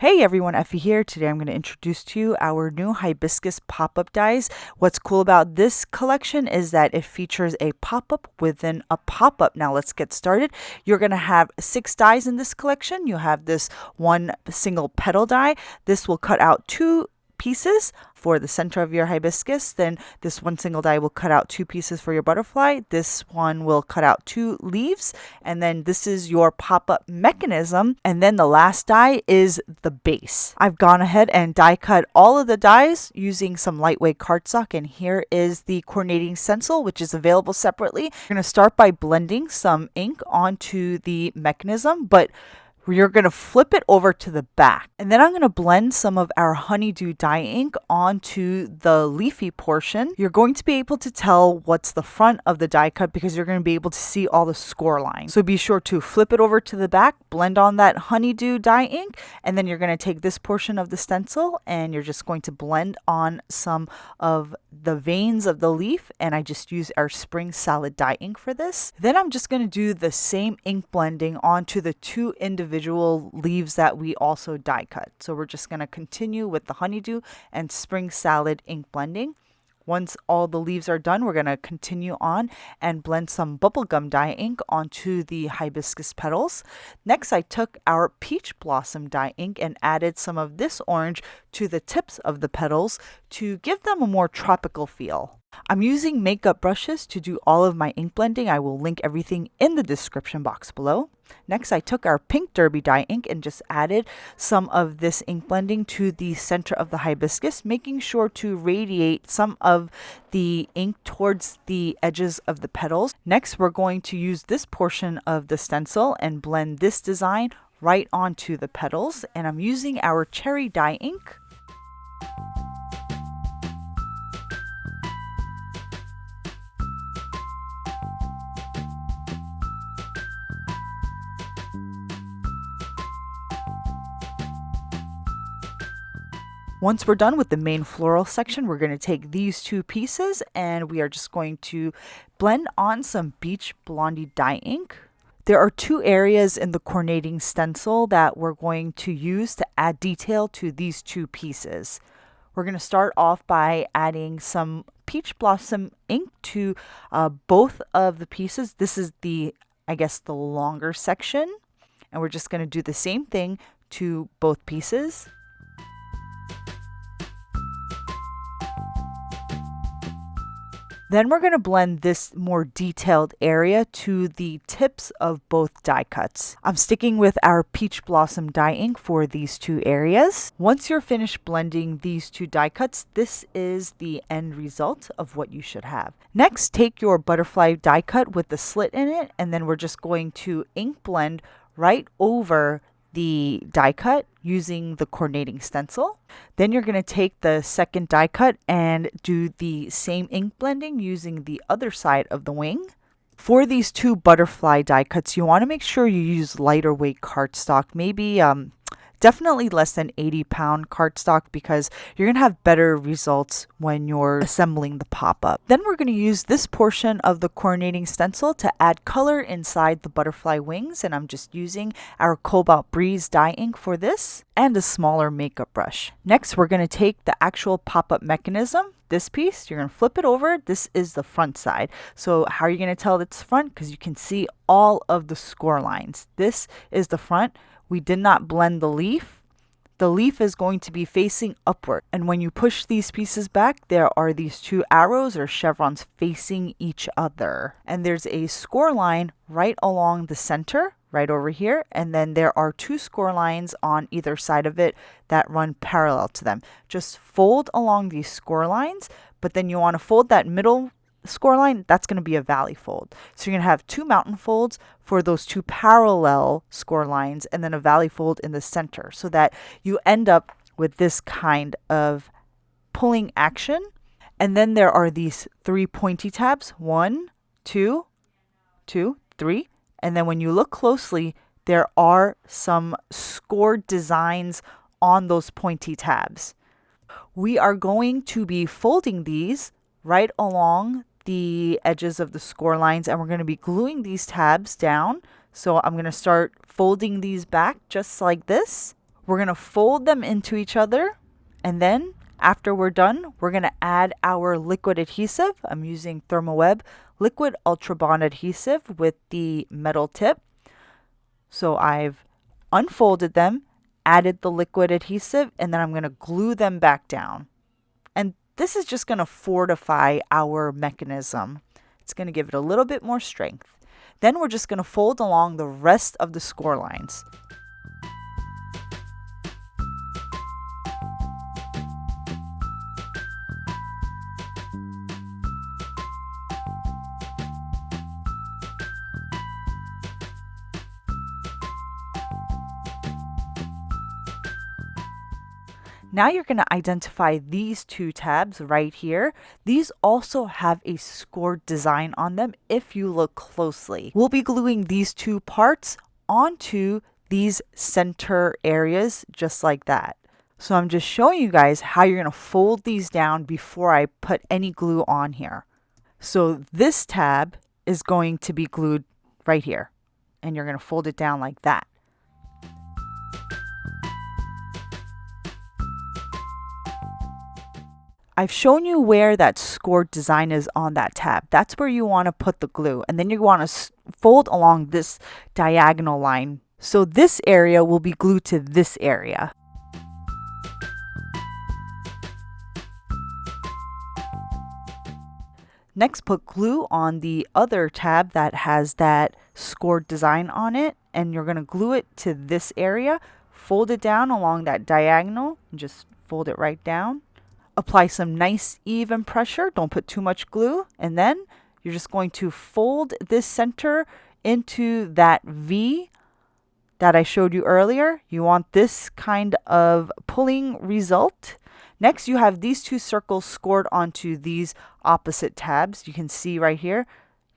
Hey everyone, Effie here. Today I'm going to introduce to you our new Hibiscus pop-up dies. What's cool about this collection is that it features a pop-up within a pop-up. Now let's get started. You're going to have 6 dies in this collection. You have this one single petal die. This will cut out 2 pieces for the center of your hibiscus. Then this one single die will cut out 2 pieces for your butterfly. This one will cut out 2 leaves, and then this is your pop-up mechanism. And then the last die is the base. I've gone ahead and die cut all of the dies using some lightweight cardstock, and here is the coordinating stencil, which is available separately. You're going to start by blending some ink onto the mechanism, but you're going to flip it over to the back. And then I'm going to blend some of our honeydew dye ink onto the leafy portion. You're going to be able to tell what's the front of the die cut because you're going to be able to see all the score lines. So be sure to flip it over to the back, blend on that honeydew dye ink, and then you're going to take this portion of the stencil and you're just going to blend on some of the veins of the leaf, and I just use our spring salad dye ink for this. Then I'm just going to do the same ink blending onto the 2 individual leaves that we also die cut. So we're just going to continue with the honeydew and spring salad ink blending. Once all the leaves are done, we're going to continue on and blend some bubblegum dye ink onto the hibiscus petals. Next, I took our peach blossom dye ink and added some of this orange to the tips of the petals to give them a more tropical feel. I'm using makeup brushes to do all of my ink blending. I will link everything in the description box below. Next, I took our pink derby dye ink and just added some of this ink blending to the center of the hibiscus, making sure to radiate some of the ink towards the edges of the petals. Next, we're going to use this portion of the stencil and blend this design right onto the petals. And I'm using our cherry dye ink. Once we're done with the main floral section, we're going to take these 2 pieces and we are just going to blend on some Beach Blondie dye ink. There are 2 areas in the coordinating stencil that we're going to use to add detail to these 2 pieces. We're going to start off by adding some peach blossom ink to both of the pieces. This is the longer section, and we're just going to do the same thing to both pieces. Then we're going to blend this more detailed area to the tips of both die cuts. I'm sticking with our peach blossom dye ink for these 2 areas. Once you're finished blending these 2 die cuts, this is the end result of what you should have. Next, take your butterfly die cut with the slit in it, and then we're just going to ink blend right over the die cut using the coordinating stencil. Then you're going to take the second die cut and do the same ink blending using the other side of the wing. For these 2 butterfly die cuts, you want to make sure you use lighter weight cardstock, maybe definitely less than 80-pound cardstock, because you're going to have better results when you're assembling the pop-up. Then we're going to use this portion of the coordinating stencil to add color inside the butterfly wings, and I'm just using our Cobalt Breeze dye ink for this and a smaller makeup brush. Next, we're going to take the actual pop-up mechanism. This piece, you're going to flip it over. This is the front side. So how are you going to tell it's front? Because you can see all of the score lines. This is the front. We did not blend the leaf. The leaf is going to be facing upward. And when you push these pieces back, there are these 2 arrows or chevrons facing each other. And there's a score line right along the center, right over here. And then there are 2 score lines on either side of it that run parallel to them. Just fold along these score lines, but then you want to fold that middle score line. That's going to be a valley fold. So you're going to have 2 mountain folds for those 2 parallel score lines and then a valley fold in the center, so that you end up with this kind of pulling action. And then there are these 3 pointy tabs, 1, 2, 2, 3. And then when you look closely, there are some scored designs on those pointy tabs. We are going to be folding these right along the edges of the score lines, and we're going to be gluing these tabs down. So I'm going to start folding these back just like this. We're going to fold them into each other, and then after we're done, we're going to add our liquid adhesive. I'm using ThermoWeb liquid Ultra Bond adhesive with the metal tip. So I've unfolded them, added the liquid adhesive, and then I'm going to glue them back down. And this is just going to fortify our mechanism. It's going to give it a little bit more strength. Then we're just going to fold along the rest of the score lines. Now you're going to identify these two tabs right here. These also have a scored design on them if you look closely. We'll be gluing these two parts onto these center areas just like that. So I'm just showing you guys how you're going to fold these down before I put any glue on here. So this tab is going to be glued right here, and you're going to fold it down like that. I've shown you where that scored design is on that tab. That's where you want to put the glue. And then you want to fold along this diagonal line. So this area will be glued to this area. Next, put glue on the other tab that has that scored design on it. And you're going to glue it to this area. Fold it down along that diagonal. And just fold it right down. Apply some nice even pressure. Don't put too much glue. And then you're just going to fold this center into that V that I showed you earlier. You want this kind of pulling result. Next, you have these two circles scored onto these opposite tabs. You can see right here.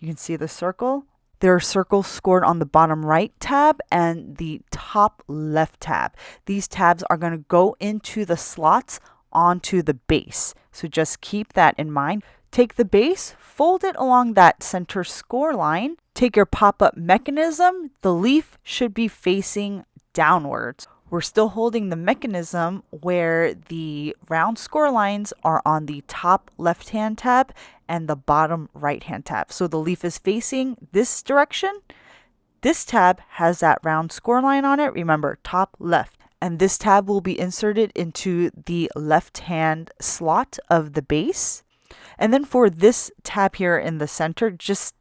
You can see the circle. There are circles scored on the bottom right tab and the top left tab. These tabs are going to go into the slots onto the base. So just keep that in mind. Take the base, fold it along that center score line. Take your pop-up mechanism. The leaf should be facing downwards. We're still holding the mechanism where the round score lines are on the top left-hand tab and the bottom right-hand tab. So the leaf is facing this direction. This tab has that round score line on it. Remember, top left. And this tab will be inserted into the left-hand slot of the base. And then for this tab here in the center, just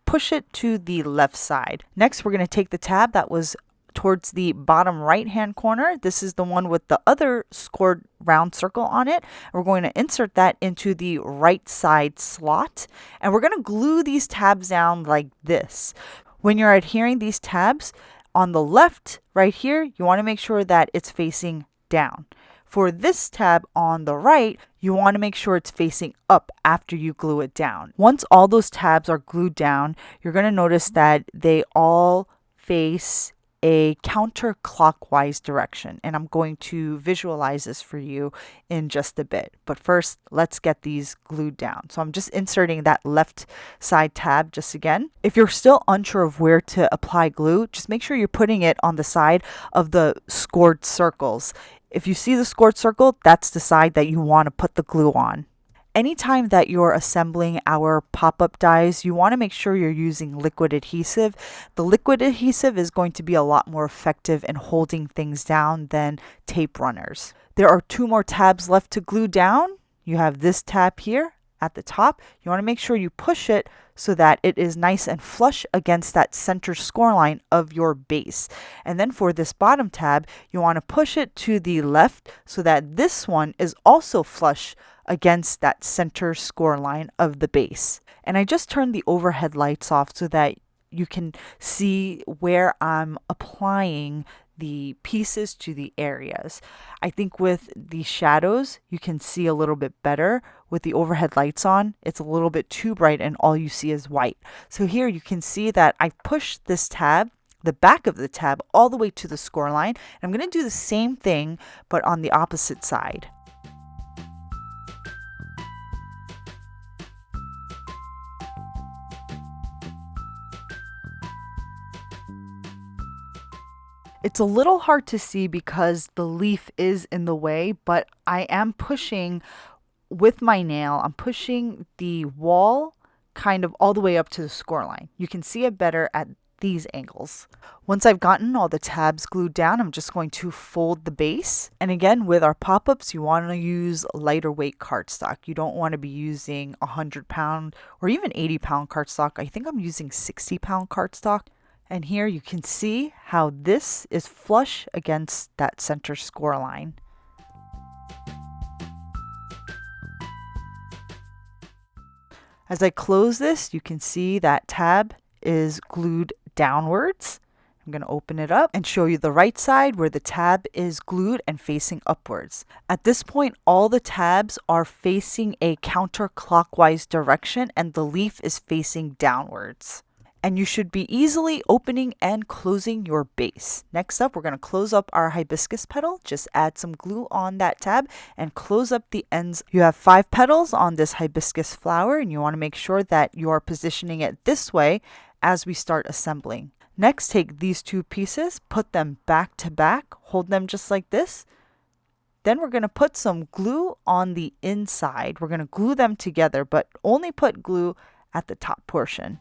push it to the left side. Next, we're going to take the tab that was towards the bottom right-hand corner. This is the one with the other scored round circle on it. We're going to insert that into the right side slot. And we're going to glue these tabs down like this. When you're adhering these tabs, on the left, right here, you want to make sure that it's facing down. For this tab on the right, you want to make sure it's facing up after you glue it down. Once all those tabs are glued down, you're going to notice that they all face a counterclockwise direction. And I'm going to visualize this for you in just a bit. But first, let's get these glued down. So I'm just inserting that left side tab just again. If you're still unsure of where to apply glue, just make sure you're putting it on the side of the scored circles. If you see the scored circle, that's the side that you want to put the glue on. Anytime that you're assembling our pop-up dies, you want to make sure you're using liquid adhesive. The liquid adhesive is going to be a lot more effective in holding things down than tape runners. There are two more tabs left to glue down. You have this tab here at the top. You want to make sure you push it so that it is nice and flush against that center score line of your base. And then for this bottom tab, you want to push it to the left so that this one is also flush against that center score line of the base. And I just turned the overhead lights off so that you can see where I'm applying the pieces to the areas. I think with the shadows, you can see a little bit better. With the overhead lights on, it's a little bit too bright and all you see is white. So here you can see that I pushed this tab, the back of the tab, all the way to the score line. And I'm going to do the same thing, but on the opposite side. It's a little hard to see because the leaf is in the way, but I am pushing with my nail. I'm pushing the wall kind of all the way up to the score line. You can see it better at these angles. Once I've gotten all the tabs glued down, I'm just going to fold the base. And again, with our pop-ups, you want to use lighter weight cardstock. You don't want to be using 100-pound or even 80-pound cardstock. I think I'm using 60-pound cardstock. And here you can see how this is flush against that center score line. As I close this, you can see that tab is glued downwards. I'm going to open it up and show you the right side where the tab is glued and facing upwards. At this point, all the tabs are facing a counterclockwise direction and the leaf is facing downwards. And you should be easily opening and closing your base. Next up, we're going to close up our hibiscus petal. Just add some glue on that tab and close up the ends. You have 5 petals on this hibiscus flower, and you want to make sure that you are positioning it this way as we start assembling. Next, take these 2 pieces, put them back to back, hold them just like this. Then we're going to put some glue on the inside. We're going to glue them together, but only put glue at the top portion.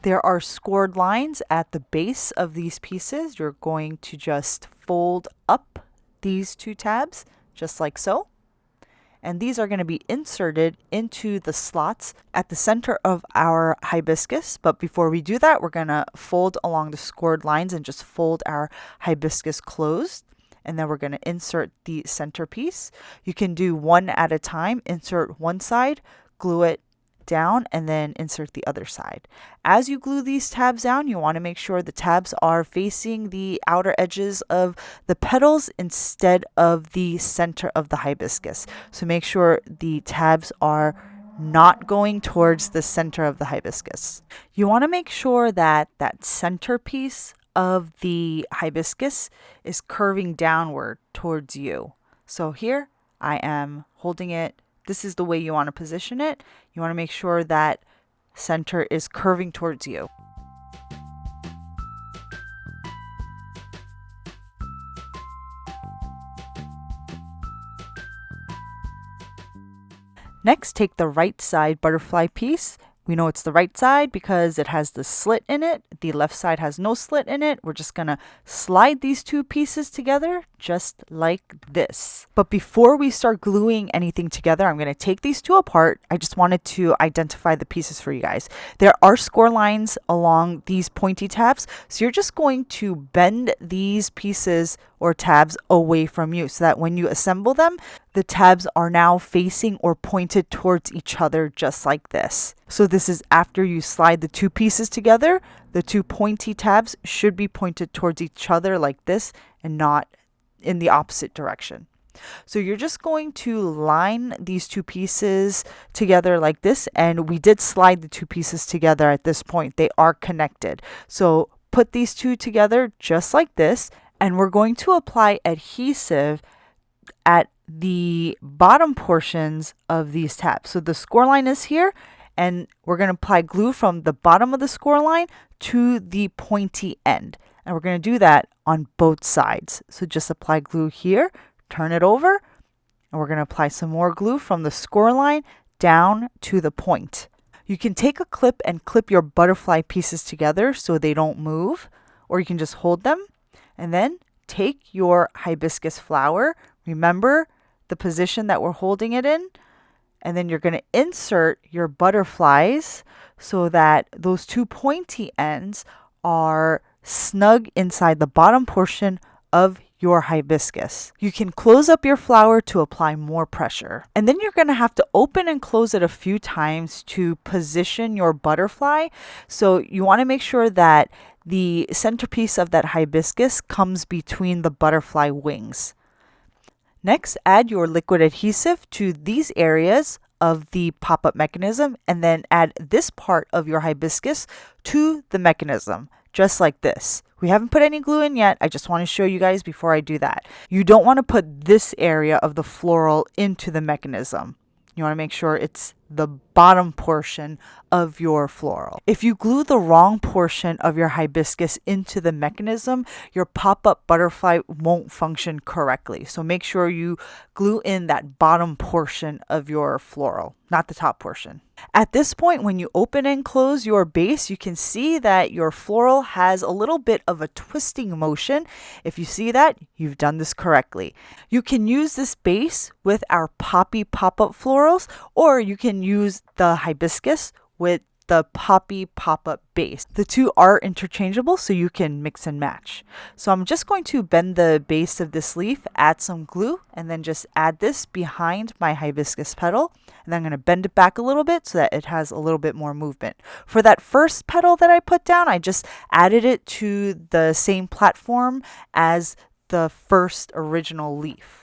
There are scored lines at the base of these pieces. You're going to just fold up these 2 tabs, just like so. And these are going to be inserted into the slots at the center of our hibiscus. But before we do that, we're going to fold along the scored lines and just fold our hibiscus closed. And then we're going to insert the centerpiece. You can do one at a time. Insert one side, glue it down, and then insert the other side. As you glue these tabs down, you want to make sure the tabs are facing the outer edges of the petals instead of the center of the hibiscus. So make sure the tabs are not going towards the center of the hibiscus. You want to make sure that that centerpiece of the hibiscus is curving downward towards you. So here I am holding it. This is the way you want to position it. You want to make sure that center is curving towards you. Next, take the right side butterfly piece. We know it's the right side because it has the slit in it. The left side has no slit in it. We're just going to slide these 2 pieces together just like this. But before we start gluing anything together, I'm going to take these 2 apart. I just wanted to identify the pieces for you guys. There are score lines along these pointy tabs, so you're just going to bend these pieces or tabs away from you so that when you assemble them, the tabs are now facing or pointed towards each other just like this. So this is after you slide the 2 pieces together. The 2 pointy tabs should be pointed towards each other like this and not in the opposite direction. So you're just going to line these 2 pieces together like this, and we did slide the 2 pieces together at this point. They are connected. So put these 2 together just like this, and we're going to apply adhesive at the bottom portions of these tabs. So the score line is here, and we're going to apply glue from the bottom of the score line to the pointy end. And we're going to do that on both sides. So just apply glue here, turn it over, and we're going to apply some more glue from the score line down to the point. You can take a clip and clip your butterfly pieces together so they don't move, or you can just hold them. And then take your hibiscus flower. Remember the position that we're holding it in. And then you're going to insert your butterflies so that those 2 pointy ends are snug inside the bottom portion of your hibiscus. You can close up your flower to apply more pressure. And then you're going to have to open and close it a few times to position your butterfly. So you want to make sure that the centerpiece of that hibiscus comes between the butterfly wings. Next, add your liquid adhesive to these areas of the pop-up mechanism, and then add this part of your hibiscus to the mechanism, just like this. We haven't put any glue in yet. I just want to show you guys before I do that. You don't want to put this area of the floral into the mechanism. You want to make sure it's the bottom portion of your floral. If you glue the wrong portion of your hibiscus into the mechanism, your pop-up butterfly won't function correctly. So make sure you glue in that bottom portion of your floral, not the top portion. At this point, when you open and close your base, you can see that your floral has a little bit of a twisting motion. If you see that, you've done this correctly. You can use this base with our poppy pop-up florals, or you can use the hibiscus with the poppy pop-up base. The two are interchangeable, so you can mix and match. So I'm just going to bend the base of this leaf, add some glue, and then just add this behind my hibiscus petal. And then I'm going to bend it back a little bit so that it has a little bit more movement. For that first petal that I put down, I just added it to the same platform as the first original leaf.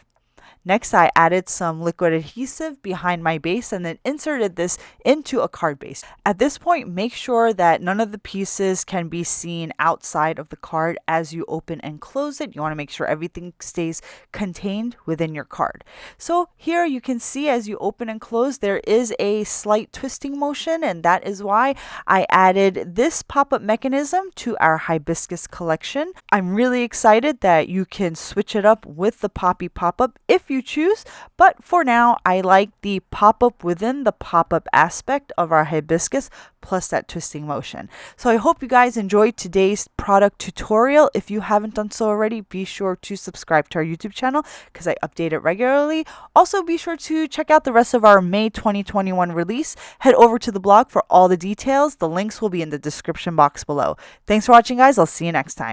Next, I added some liquid adhesive behind my base and then inserted this into a card base. At this point, make sure that none of the pieces can be seen outside of the card as you open and close it. You want to make sure everything stays contained within your card. So here you can see as you open and close, there is a slight twisting motion, and that is why I added this pop-up mechanism to our hibiscus collection. I'm really excited that you can switch it up with the poppy pop-up if you choose, but for now I like the pop-up within the pop-up aspect of our hibiscus plus that twisting motion. So I hope you guys enjoyed today's product tutorial. If you haven't done so already, be sure to subscribe to our YouTube channel because I update it regularly. Also be sure to check out the rest of our May 2021 release. Head over to the blog for all the details. The links will be in the description box below. Thanks for watching, guys. I'll see you next time.